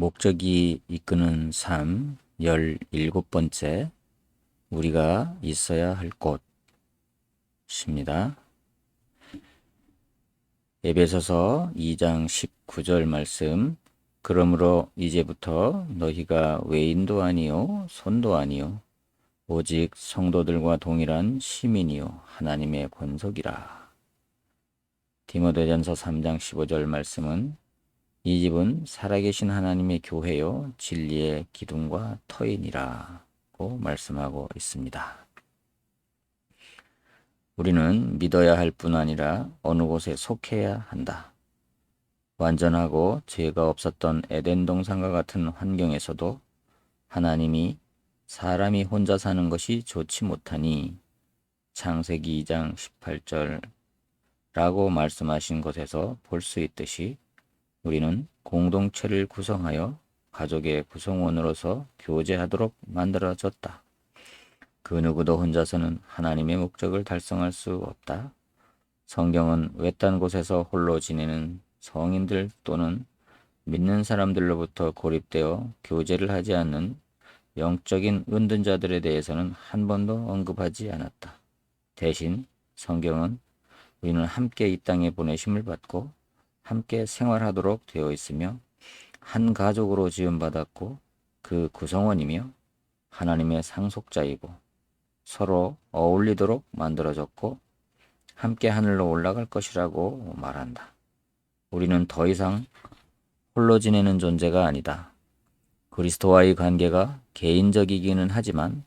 목적이 이끄는 삶 17번째 우리가 있어야 할 곳입니다. 에베소서 2장 19절 말씀. 그러므로 이제부터 너희가 외인도 아니요 손도 아니요 오직 성도들과 동일한 시민이요 하나님의 권속이라. 디모데전서 3장 15절 말씀은 이 집은 살아계신 하나님의 교회요 진리의 기둥과 터이니라고 말씀하고 있습니다. 우리는 믿어야 할 뿐 아니라 어느 곳에 속해야 한다. 완전하고 죄가 없었던 에덴 동산과 같은 환경에서도 하나님이 사람이 혼자 사는 것이 좋지 못하니 창세기 2장 18절라고 말씀하신 것에서 볼 수 있듯이 우리는 공동체를 구성하여 가족의 구성원으로서 교제하도록 만들어졌다. 그 누구도 혼자서는 하나님의 목적을 달성할 수 없다. 성경은 외딴 곳에서 홀로 지내는 성인들 또는 믿는 사람들로부터 고립되어 교제를 하지 않는 영적인 은둔자들에 대해서는 한 번도 언급하지 않았다. 대신 성경은 우리는 함께 이 땅에 보내심을 받고 함께 생활하도록 되어 있으며 한 가족으로 지음받았고 그 구성원이며 하나님의 상속자이고 서로 어울리도록 만들어졌고 함께 하늘로 올라갈 것이라고 말한다. 우리는 더 이상 홀로 지내는 존재가 아니다. 그리스도와의 관계가 개인적이기는 하지만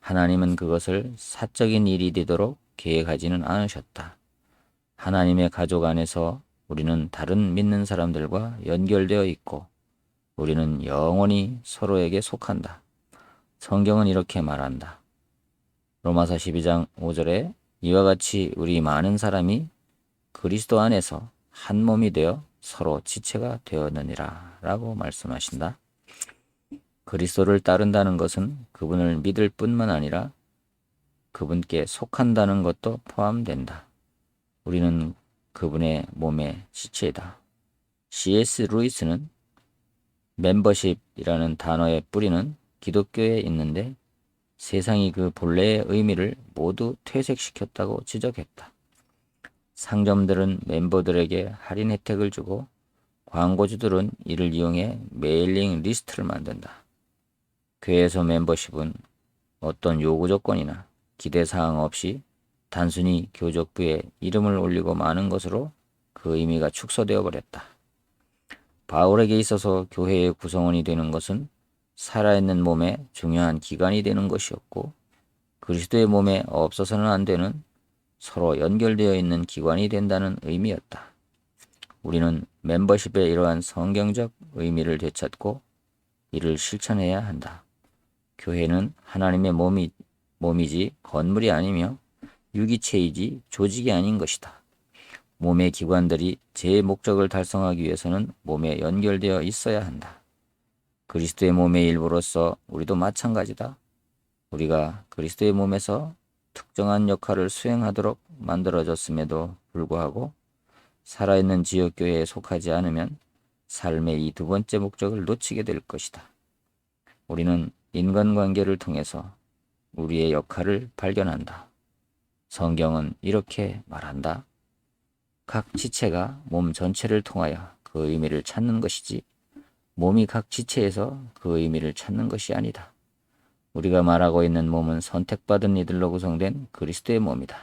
하나님은 그것을 사적인 일이 되도록 계획하지는 않으셨다. 하나님의 가족 안에서 우리는 다른 믿는 사람들과 연결되어 있고 우리는 영원히 서로에게 속한다. 성경은 이렇게 말한다. 로마서 12장 5절에 이와 같이 우리 많은 사람이 그리스도 안에서 한 몸이 되어 서로 지체가 되었느니라 라고 말씀하신다. 그리스도를 따른다는 것은 그분을 믿을 뿐만 아니라 그분께 속한다는 것도 포함된다. 우리는 그분의 몸의 지체이다. C.S. 루이스는 멤버십이라는 단어의 뿌리는 기독교에 있는데 세상이 그 본래의 의미를 모두 퇴색시켰다고 지적했다. 상점들은 멤버들에게 할인 혜택을 주고 광고주들은 이를 이용해 메일링 리스트를 만든다. 교회에서 멤버십은 어떤 요구 조건이나 기대사항 없이 단순히 교족부에 이름을 올리고 마는 것으로 그 의미가 축소되어 버렸다. 바울에게 있어서 교회의 구성원이 되는 것은 살아있는 몸의 중요한 기관이 되는 것이었고 그리스도의 몸에 없어서는 안 되는 서로 연결되어 있는 기관이 된다는 의미였다. 우리는 멤버십의 이러한 성경적 의미를 되찾고 이를 실천해야 한다. 교회는 하나님의 몸이지 건물이 아니며 유기체이지 조직이 아닌 것이다. 몸의 기관들이 제 목적을 달성하기 위해서는 몸에 연결되어 있어야 한다. 그리스도의 몸의 일부로서 우리도 마찬가지다. 우리가 그리스도의 몸에서 특정한 역할을 수행하도록 만들어졌음에도 불구하고 살아있는 지역교회에 속하지 않으면 삶의 이 두 번째 목적을 놓치게 될 것이다. 우리는 인간관계를 통해서 우리의 역할을 발견한다. 성경은 이렇게 말한다. 각 지체가 몸 전체를 통하여 그 의미를 찾는 것이지 몸이 각 지체에서 그 의미를 찾는 것이 아니다. 우리가 말하고 있는 몸은 선택받은 이들로 구성된 그리스도의 몸이다.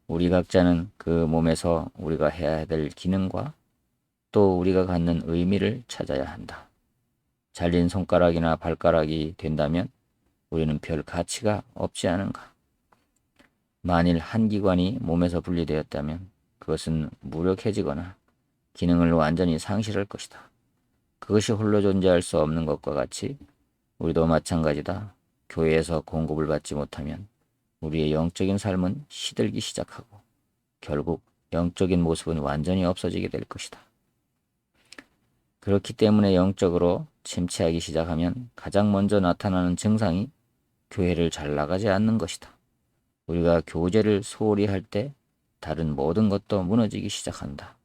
우리 각자는 그 몸에서 우리가 해야 될 기능과 또 우리가 갖는 의미를 찾아야 한다. 잘린 손가락이나 발가락이 된다면 우리는 별 가치가 없지 않은가? 만일 한 기관이 몸에서 분리되었다면 그것은 무력해지거나 기능을 완전히 상실할 것이다. 그것이 홀로 존재할 수 없는 것과 같이 우리도 마찬가지다. 교회에서 공급을 받지 못하면 우리의 영적인 삶은 시들기 시작하고 결국 영적인 모습은 완전히 없어지게 될 것이다. 그렇기 때문에 영적으로 침체하기 시작하면 가장 먼저 나타나는 증상이 교회를 잘 나가지 않는 것이다. 우리가 교제를 소홀히 할 때 다른 모든 것도 무너지기 시작한다.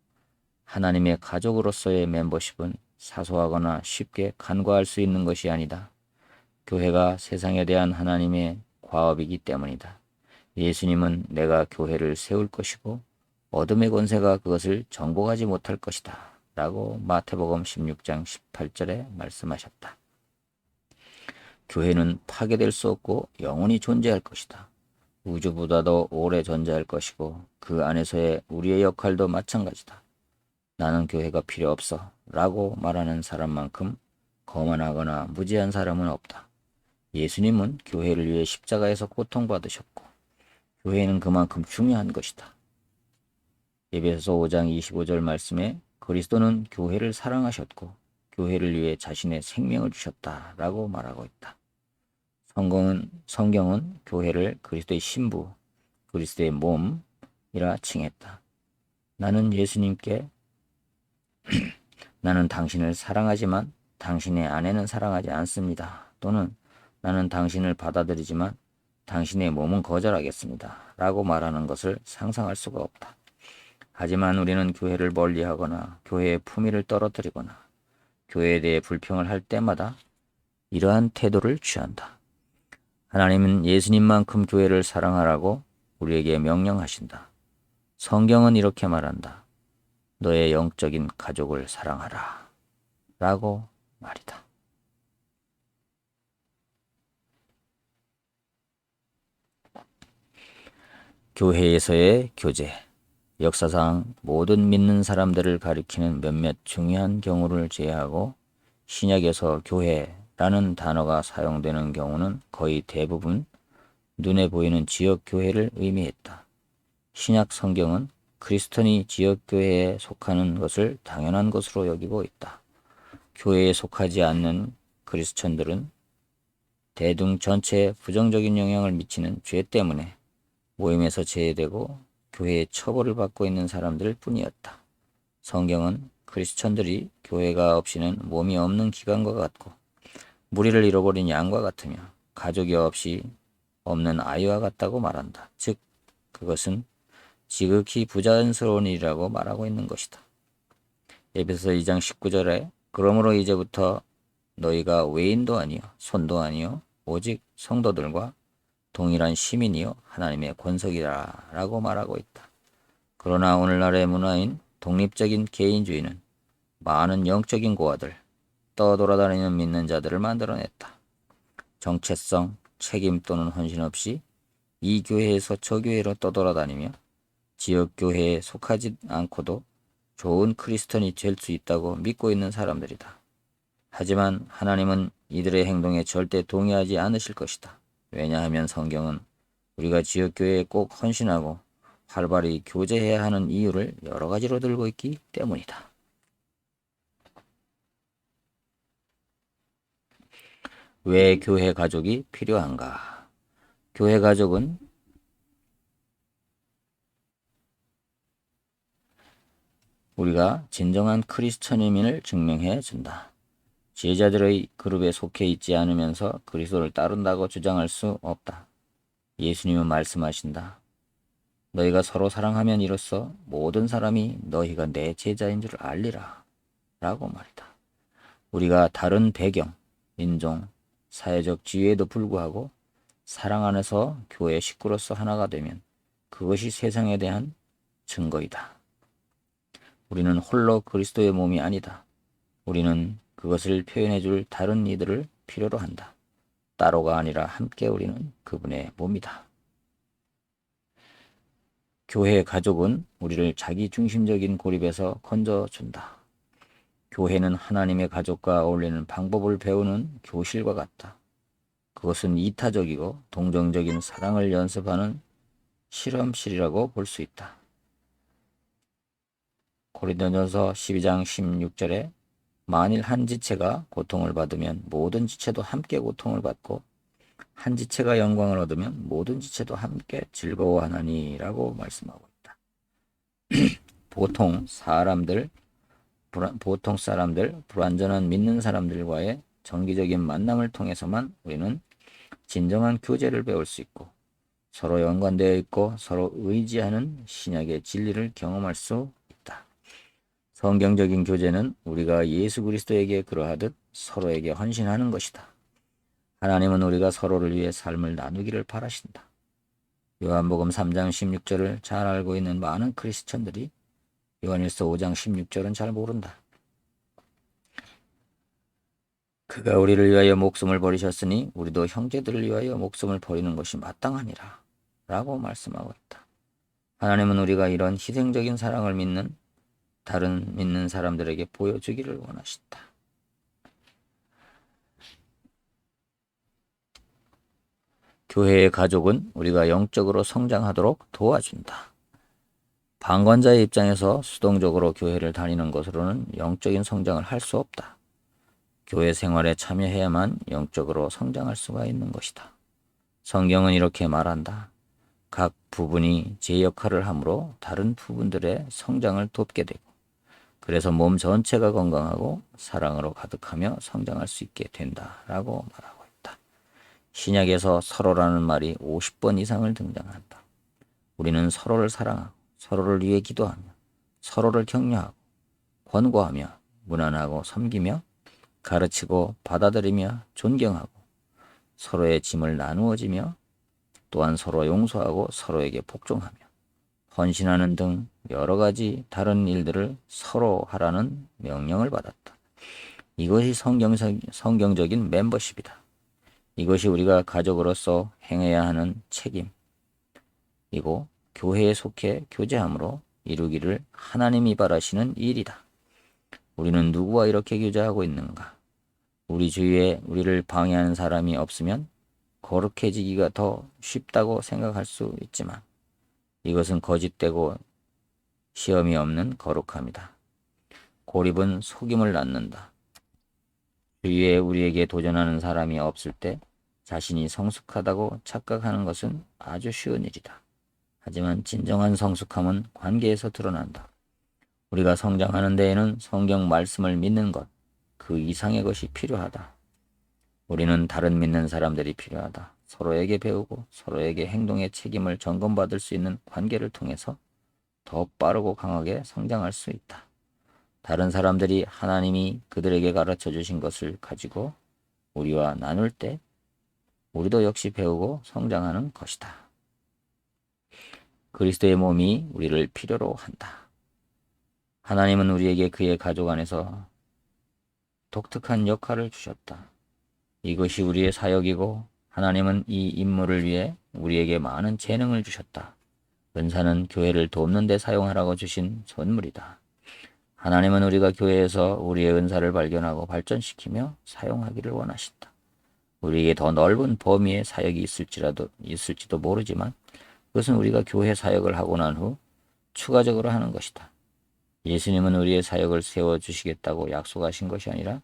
하나님의 가족으로서의 멤버십은 사소하거나 쉽게 간과할 수 있는 것이 아니다. 교회가 세상에 대한 하나님의 과업이기 때문이다. 예수님은 내가 교회를 세울 것이고 어둠의 권세가 그것을 정복하지 못할 것이다. 라고 마태복음 16장 18절에 말씀하셨다. 교회는 파괴될 수 없고 영원히 존재할 것이다. 우주보다도 오래 존재할 것이고 그 안에서의 우리의 역할도 마찬가지다. 나는 교회가 필요 없어 라고 말하는 사람만큼 거만하거나 무지한 사람은 없다. 예수님은 교회를 위해 십자가에서 고통받으셨고 교회는 그만큼 중요한 것이다. 에베소서 5장 25절 말씀에 그리스도는 교회를 사랑하셨고 교회를 위해 자신의 생명을 주셨다 라고 말하고 있다. 성경은 교회를 그리스도의 신부, 그리스도의 몸이라 칭했다. 나는 당신을 사랑하지만 당신의 아내는 사랑하지 않습니다. 또는 나는 당신을 받아들이지만 당신의 몸은 거절하겠습니다. 라고 말하는 것을 상상할 수가 없다. 하지만 우리는 교회를 멀리하거나 교회의 품위를 떨어뜨리거나 교회에 대해 불평을 할 때마다 이러한 태도를 취한다. 하나님은 예수님만큼 교회를 사랑하라고 우리에게 명령하신다. 성경은 이렇게 말한다. 너의 영적인 가족을 사랑하라. 라고 말이다. 교회에서의 교제. 역사상 모든 믿는 사람들을 가리키는 몇몇 중요한 경우를 제외하고 신약에서 교회라는 단어가 사용되는 경우는 거의 대부분 눈에 보이는 지역 교회를 의미했다. 신약 성경은 크리스천이 지역 교회에 속하는 것을 당연한 것으로 여기고 있다. 교회에 속하지 않는 크리스천들은 대중 전체에 부정적인 영향을 미치는 죄 때문에 모임에서 제외되고 교회의 처벌을 받고 있는 사람들 뿐이었다. 성경은 크리스천들이 교회가 없이는 몸이 없는 기관과 같고 무리를 잃어버린 양과 같으며 가족이 없이 없는 아이와 같다고 말한다. 즉 그것은 지극히 부자연스러운 일이라고 말하고 있는 것이다. 에베소서 2장 19절에 그러므로 이제부터 너희가 외인도 아니요 손도 아니요 오직 성도들과 동일한 시민이요 하나님의 권속이라 라고 말하고 있다. 그러나 오늘날의 문화인 독립적인 개인주의는 많은 영적인 고아들, 떠돌아다니는 믿는 자들을 만들어냈다. 정체성, 책임 또는 헌신 없이 이 교회에서 저 교회로 떠돌아다니며 지역교회에 속하지 않고도 좋은 크리스천이 될 수 있다고 믿고 있는 사람들이다. 하지만 하나님은 이들의 행동에 절대 동의하지 않으실 것이다. 왜냐하면 성경은 우리가 지역교회에 꼭 헌신하고 활발히 교제해야 하는 이유를 여러 가지로 들고 있기 때문이다. 왜 교회 가족이 필요한가? 교회 가족은 우리가 진정한 크리스천임을 증명해 준다. 제자들의 그룹에 속해 있지 않으면서 그리스도를 따른다고 주장할 수 없다. 예수님은 말씀하신다. 너희가 서로 사랑하면 이로써 모든 사람이 너희가 내 제자인 줄 알리라. 라고 말이다. 우리가 다른 배경, 인종, 사회적 지위에도 불구하고 사랑 안에서 교회 식구로서 하나가 되면 그것이 세상에 대한 증거이다. 우리는 홀로 그리스도의 몸이 아니다. 우리는 그것을 표현해 줄 다른 이들을 필요로 한다. 따로가 아니라 함께 우리는 그분의 몸이다. 교회 가족은 우리를 자기중심적인 고립에서 건져준다. 교회는 하나님의 가족과 어울리는 방법을 배우는 교실과 같다. 그것은 이타적이고 동정적인 사랑을 연습하는 실험실이라고 볼 수 있다. 고린도전서 12장 16절에 만일 한 지체가 고통을 받으면 모든 지체도 함께 고통을 받고 한 지체가 영광을 얻으면 모든 지체도 함께 즐거워하나니 라고 말씀하고 있다. 보통 사람들, 불완전한 믿는 사람들과의 정기적인 만남을 통해서만 우리는 진정한 교제를 배울 수 있고 서로 연관되어 있고 서로 의지하는 신약의 진리를 경험할 수 있다. 성경적인 교제는 우리가 예수 그리스도에게 그러하듯 서로에게 헌신하는 것이다. 하나님은 우리가 서로를 위해 삶을 나누기를 바라신다. 요한복음 3장 16절을 잘 알고 있는 많은 크리스천들이 요한일서 5장 16절은 잘 모른다. 그가 우리를 위하여 목숨을 버리셨으니 우리도 형제들을 위하여 목숨을 버리는 것이 마땅하니라 라고 말씀하고 있다. 하나님은 우리가 이런 희생적인 사랑을 믿는 다른 믿는 사람들에게 보여주기를 원하신다. 교회의 가족은 우리가 영적으로 성장하도록 도와준다. 방관자의 입장에서 수동적으로 교회를 다니는 것으로는 영적인 성장을 할 수 없다. 교회 생활에 참여해야만 영적으로 성장할 수가 있는 것이다. 성경은 이렇게 말한다. 각 부분이 제 역할을 하므로 다른 부분들의 성장을 돕게 되고 그래서 몸 전체가 건강하고 사랑으로 가득하며 성장할 수 있게 된다라고 말하고 있다. 신약에서 서로라는 말이 50번 이상을 등장한다. 우리는 서로를 사랑하고 서로를 위해 기도하며 서로를 격려하고 권고하며 무난하고 섬기며 가르치고 받아들이며 존경하고 서로의 짐을 나누어지며 또한 서로 용서하고 서로에게 복종하며 헌신하는 등 여러 가지 다른 일들을 서로 하라는 명령을 받았다. 이것이 성경적인 멤버십이다. 이것이 우리가 가족으로서 행해야 하는 책임이고 교회에 속해 교제함으로 이루기를 하나님이 바라시는 일이다. 우리는 누구와 이렇게 교제하고 있는가? 우리 주위에 우리를 방해하는 사람이 없으면 거룩해지기가 더 쉽다고 생각할 수 있지만 이것은 거짓되고 시험이 없는 거룩함이다. 고립은 속임을 낳는다. 주위에 우리에게 도전하는 사람이 없을 때 자신이 성숙하다고 착각하는 것은 아주 쉬운 일이다. 하지만 진정한 성숙함은 관계에서 드러난다. 우리가 성장하는 데에는 성경 말씀을 믿는 것, 그 이상의 것이 필요하다. 우리는 다른 믿는 사람들이 필요하다. 서로에게 배우고 서로에게 행동의 책임을 점검받을 수 있는 관계를 통해서 더 빠르고 강하게 성장할 수 있다. 다른 사람들이 하나님이 그들에게 가르쳐 주신 것을 가지고 우리와 나눌 때 우리도 역시 배우고 성장하는 것이다. 그리스도의 몸이 우리를 필요로 한다. 하나님은 우리에게 그의 가족 안에서 독특한 역할을 주셨다. 이것이 우리의 사역이고 하나님은 이 임무를 위해 우리에게 많은 재능을 주셨다. 은사는 교회를 돕는 데 사용하라고 주신 선물이다. 하나님은 우리가 교회에서 우리의 은사를 발견하고 발전시키며 사용하기를 원하신다. 우리에게 더 넓은 범위의 사역이 있을지도 모르지만 그것은 우리가 교회 사역을 하고 난 후 추가적으로 하는 것이다. 예수님은 우리의 사역을 세워주시겠다고 약속하신 것이 아니라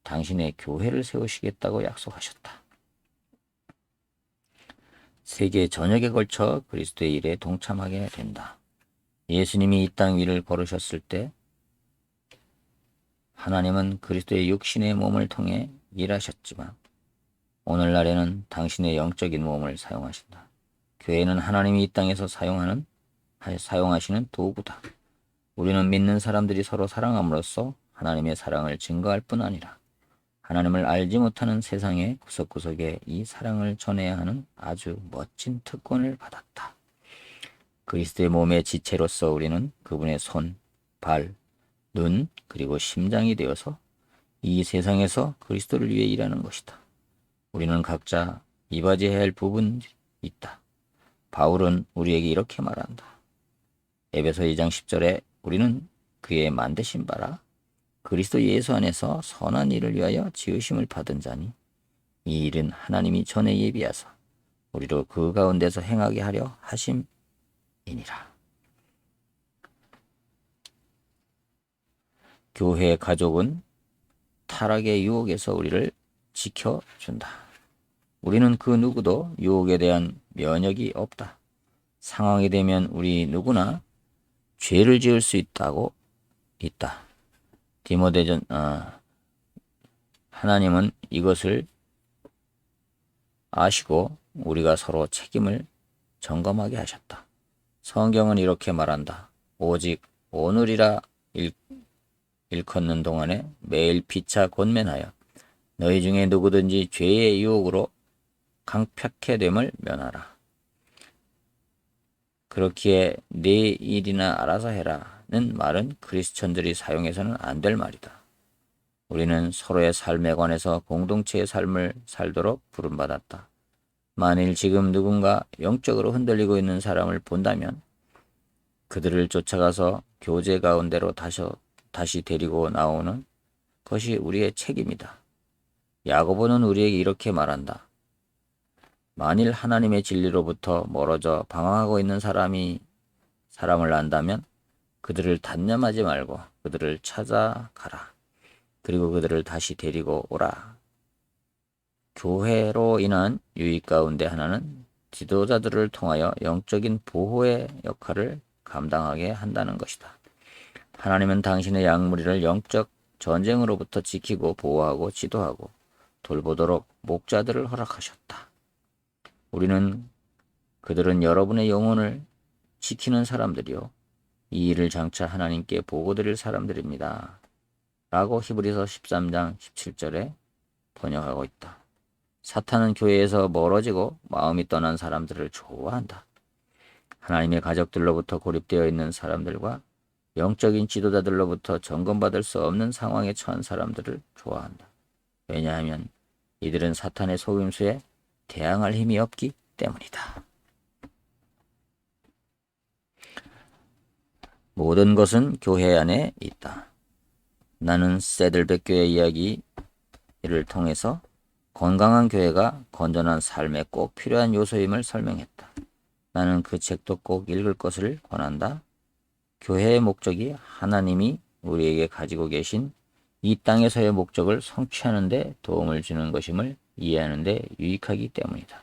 당신의 교회를 세우시겠다고 약속하셨다. 세계 전역에 걸쳐 그리스도의 일에 동참하게 된다. 예수님이 이 땅 위를 걸으셨을 때 하나님은 그리스도의 육신의 몸을 통해 일하셨지만 오늘날에는 당신의 영적인 몸을 사용하신다. 교회는 하나님이 이 땅에서 사용하시는 도구다. 우리는 믿는 사람들이 서로 사랑함으로써 하나님의 사랑을 증거할 뿐 아니라 하나님을 알지 못하는 세상의 구석구석에 이 사랑을 전해야 하는 아주 멋진 특권을 받았다. 그리스도의 몸의 지체로서 우리는 그분의 손, 발, 눈, 그리고 심장이 되어서 이 세상에서 그리스도를 위해 일하는 것이다. 우리는 각자 이바지해야 할 부분이 있다. 바울은 우리에게 이렇게 말한다. 에베소 2장 10절에 우리는 그의 만드신 바라 그리스도 예수 안에서 선한 일을 위하여 지으심을 받은 자니 이 일은 하나님이 전에 예비하사 우리로 그 가운데서 행하게 하려 하심이니라. 교회 가족은 타락의 유혹에서 우리를 지켜준다. 우리는 그 누구도 유혹에 대한 면역이 없다. 상황이 되면 우리 누구나 죄를 지을 수 있다. 하나님은 이것을 아시고 우리가 서로 책임을 점검하게 하셨다. 성경은 이렇게 말한다. 오직 오늘이라 일컫는 동안에 매일 피차 권면하여 너희 중에 누구든지 죄의 유혹으로 강팍해 됨을 면하라. 그렇기에 네 일이나 알아서 해라는 말은 크리스천들이 사용해서는 안 될 말이다. 우리는 서로의 삶에 관해서 공동체의 삶을 살도록 부름받았다. 만일 지금 누군가 영적으로 흔들리고 있는 사람을 본다면 그들을 쫓아가서 교제 가운데로 다시 데리고 나오는 것이 우리의 책임이다. 야고보는 우리에게 이렇게 말한다. 만일 하나님의 진리로부터 멀어져 방황하고 있는 사람을 안다면 그들을 단념하지 말고 그들을 찾아가라. 그리고 그들을 다시 데리고 오라. 교회로 인한 유익 가운데 하나는 지도자들을 통하여 영적인 보호의 역할을 감당하게 한다는 것이다. 하나님은 당신의 양무리를 영적 전쟁으로부터 지키고 보호하고 지도하고 돌보도록 목자들을 허락하셨다. 그들은 여러분의 영혼을 지키는 사람들이요. 이 일을 장차 하나님께 보고드릴 사람들입니다. 라고 히브리서 13장 17절에 번역하고 있다. 사탄은 교회에서 멀어지고 마음이 떠난 사람들을 좋아한다. 하나님의 가족들로부터 고립되어 있는 사람들과 영적인 지도자들로부터 점검받을 수 없는 상황에 처한 사람들을 좋아한다. 왜냐하면 이들은 사탄의 속임수에 대항할 힘이 없기 때문이다. 모든 것은 교회 안에 있다. 나는 세들백 교회 이야기를 통해서 건강한 교회가 건전한 삶에 꼭 필요한 요소임을 설명했다. 나는 그 책도 꼭 읽을 것을 권한다. 교회의 목적이 하나님이 우리에게 가지고 계신 이 땅에서의 목적을 성취하는 데 도움을 주는 것임을 이해하는 데 유익하기 때문이다.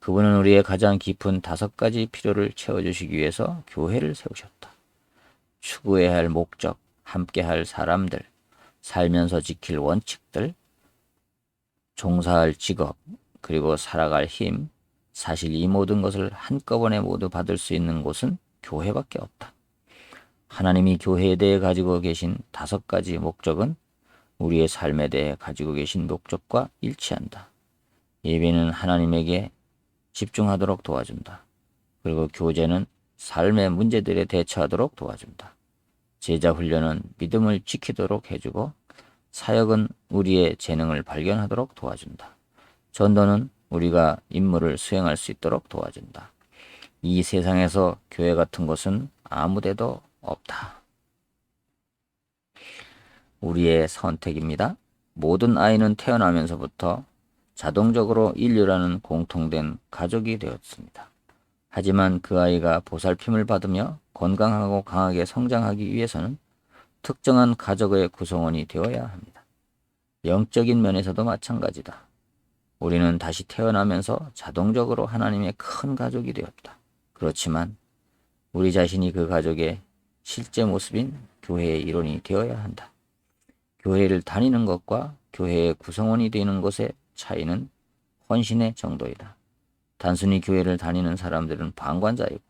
그분은 우리의 가장 깊은 5가지 필요를 채워주시기 위해서 교회를 세우셨다. 추구해야 할 목적, 함께할 사람들, 살면서 지킬 원칙들, 종사할 직업, 그리고 살아갈 힘, 사실 이 모든 것을 한꺼번에 모두 받을 수 있는 곳은 교회밖에 없다. 하나님이 교회에 대해 가지고 계신 5가지 목적은 우리의 삶에 대해 가지고 계신 목적과 일치한다. 예배는 하나님에게 집중하도록 도와준다. 그리고 교제는 삶의 문제들에 대처하도록 도와준다. 제자 훈련은 믿음을 지키도록 해주고 사역은 우리의 재능을 발견하도록 도와준다. 전도는 우리가 임무를 수행할 수 있도록 도와준다. 이 세상에서 교회 같은 곳은 아무데도 없다. 우리의 선택입니다. 모든 아이는 태어나면서부터 자동적으로 인류라는 공통된 가족이 되었습니다. 하지만 그 아이가 보살핌을 받으며 건강하고 강하게 성장하기 위해서는 특정한 가족의 구성원이 되어야 합니다. 영적인 면에서도 마찬가지다. 우리는 다시 태어나면서 자동적으로 하나님의 큰 가족이 되었다. 그렇지만 우리 자신이 그 가족의 실제 모습인 교회의 일원이 되어야 한다. 교회를 다니는 것과 교회의 구성원이 되는 것의 차이는 헌신의 정도이다. 단순히 교회를 다니는 사람들은 방관자이고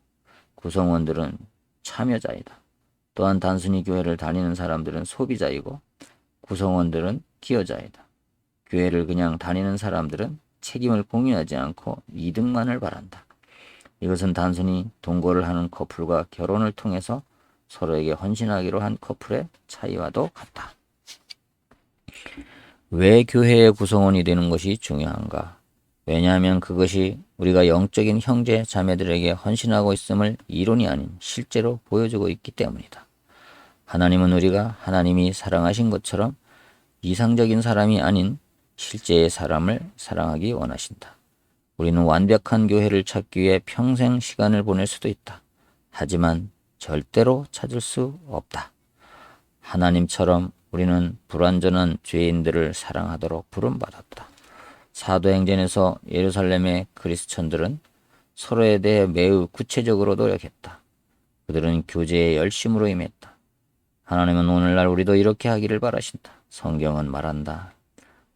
구성원들은 참여자이다. 또한 단순히 교회를 다니는 사람들은 소비자이고 구성원들은 기여자이다. 교회를 그냥 다니는 사람들은 책임을 공유하지 않고 이득만을 바란다. 이것은 단순히 동거를 하는 커플과 결혼을 통해서 서로에게 헌신하기로 한 커플의 차이와도 같다. 왜 교회의 구성원이 되는 것이 중요한가? 왜냐하면 그것이 우리가 영적인 형제 자매들에게 헌신하고 있음을 이론이 아닌 실제로 보여주고 있기 때문이다. 하나님은 우리가 하나님이 사랑하신 것처럼 이상적인 사람이 아닌 실제의 사람을 사랑하기 원하신다. 우리는 완벽한 교회를 찾기 위해 평생 시간을 보낼 수도 있다. 하지만 절대로 찾을 수 없다. 하나님처럼 우리는 불완전한 죄인들을 사랑하도록 부름받았다. 사도행전에서 예루살렘의 그리스천들은 서로에 대해 매우 구체적으로 노력했다. 그들은 교제에 열심으로 임했다. 하나님은 오늘날 우리도 이렇게 하기를 바라신다. 성경은 말한다.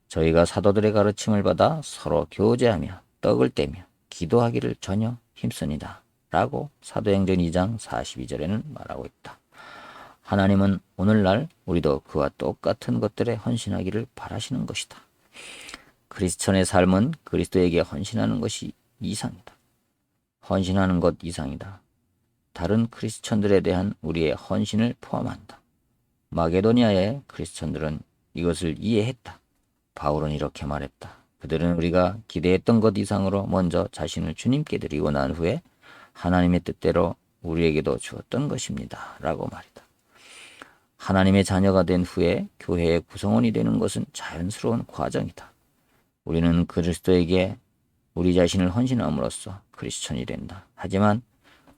저희가 사도들의 가르침을 받아 서로 교제하며 떡을 떼며 기도하기를 전혀 힘쓰니다. 라고 사도행전 2장 42절에는 말하고 있다. 하나님은 오늘날 우리도 그와 똑같은 것들에 헌신하기를 바라시는 것이다. 크리스천의 삶은 그리스도에게 헌신하는 것이 이상이다. 헌신하는 것 이상이다. 다른 크리스천들에 대한 우리의 헌신을 포함한다. 마게도니아의 크리스천들은 이것을 이해했다. 바울은 이렇게 말했다. 그들은 우리가 기대했던 것 이상으로 먼저 자신을 주님께 드리고 난 후에 하나님의 뜻대로 우리에게도 주었던 것입니다. 라고 말이다. 하나님의 자녀가 된 후에 교회의 구성원이 되는 것은 자연스러운 과정이다. 우리는 그리스도에게 우리 자신을 헌신함으로써 크리스천이 된다. 하지만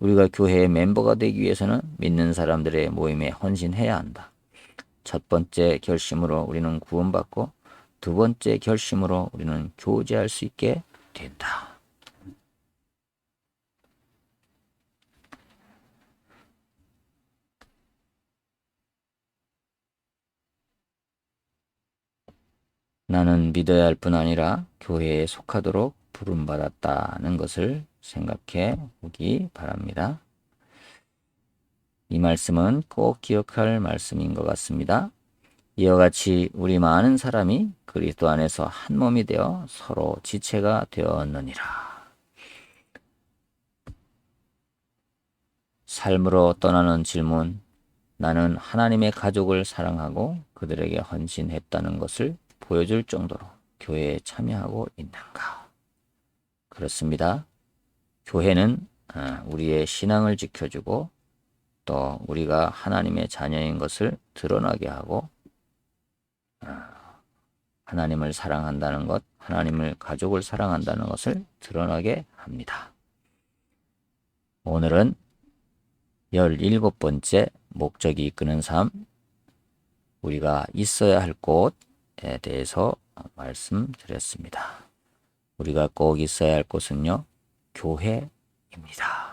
우리가 교회의 멤버가 되기 위해서는 믿는 사람들의 모임에 헌신해야 한다. 첫 번째 결심으로 우리는 구원받고 두 번째 결심으로 우리는 교제할 수 있게 된다. 나는 믿어야 할 뿐 아니라 교회에 속하도록 부름받았다는 것을 생각해 보기 바랍니다. 이 말씀은 꼭 기억할 말씀인 것 같습니다. 이와 같이 우리 많은 사람이 그리스도 안에서 한 몸이 되어 서로 지체가 되었느니라. 삶으로 떠나는 질문, 나는 하나님의 가족을 사랑하고 그들에게 헌신했다는 것을 보여줄 정도로 교회에 참여하고 있는가? 그렇습니다. 교회는 우리의 신앙을 지켜주고 또 우리가 하나님의 자녀인 것을 드러나게 하고 하나님을 사랑한다는 것, 하나님을 가족을 사랑한다는 것을 드러나게 합니다. 오늘은 17번째 목적이 이끄는 삶, 우리가 있어야 할 곳에 대해서 말씀드렸습니다. 우리가 꼭 있어야 할 곳은요, 교회입니다.